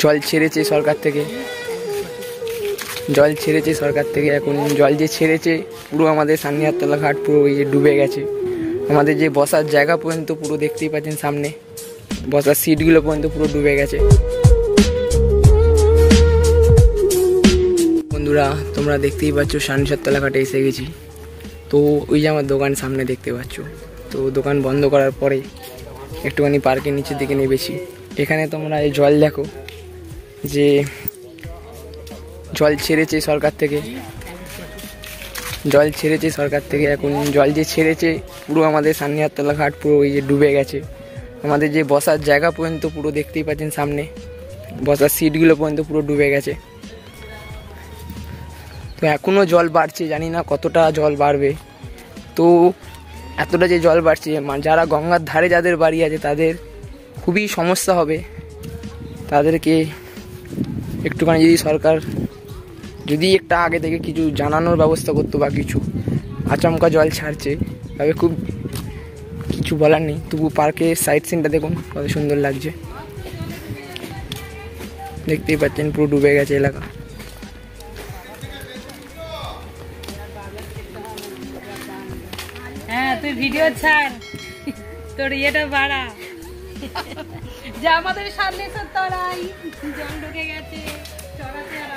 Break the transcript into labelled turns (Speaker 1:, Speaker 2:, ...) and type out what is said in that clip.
Speaker 1: জল ছেড়েছে সরকার থেকে, এখন জল যে ছেড়েছে পুরো আমাদের সান্নিহারতলা ঘাট পুরো ওই যে ডুবে গেছে। আমাদের যে বসার জায়গা পর্যন্ত পুরো দেখতেই পাচ্ছেন, সামনে বসার সিটগুলো পর্যন্ত পুরো ডুবে গেছে। বন্ধুরা তোমরা দেখতেই পাচ্ছ সান্নিহারতলা ঘাটে এসে গেছি। তো ওই যে আমার দোকান সামনে দেখতে পাচ্ছ, তো দোকান বন্ধ করার পরে একটুখানি পার্কের নিচের দিকে নেমেছি। এখানে তোমরা এই জল দেখো, যে জল ছেড়েছে সরকার থেকে, এখন জল যে ছেড়েছে পুরো আমাদের সান্নিহারতলা ঘাট পুরো ওই যে ডুবে গেছে। আমাদের যে বসার জায়গা পর্যন্ত পুরো দেখতেই পাচ্ছেন, সামনে বসার সিটগুলো পর্যন্ত পুরো ডুবে গেছে। তো এখনও জল বাড়ছে, জানি না কতটা জল বাড়বে। তো এতটা যে জল বাড়ছে, যারা গঙ্গার ধারে যাদের বাড়ি আছে তাদের খুবই সমস্যা হবে। তাদেরকে একটুখানি যদি সরকার যদি একটা আগে থেকে কিছু জানানোর ব্যবস্থা করতো বা কিছু, আচমকা জল ছাড়ছে তবে খুব কিছু বলার নেই। তবু পার্কের সাইড সিনটা দেখুন কত সুন্দর লাগছে, দেখতেই পাচ্ছেন পুরো ডুবে গেছে এলাকা।
Speaker 2: হ্যাঁ তুই ভিডিও ছাড়, তোর ইয়েটা বাড়া, যে আমাদের সামনে তলায় জল ঢুকে গেছে চড়াতে আর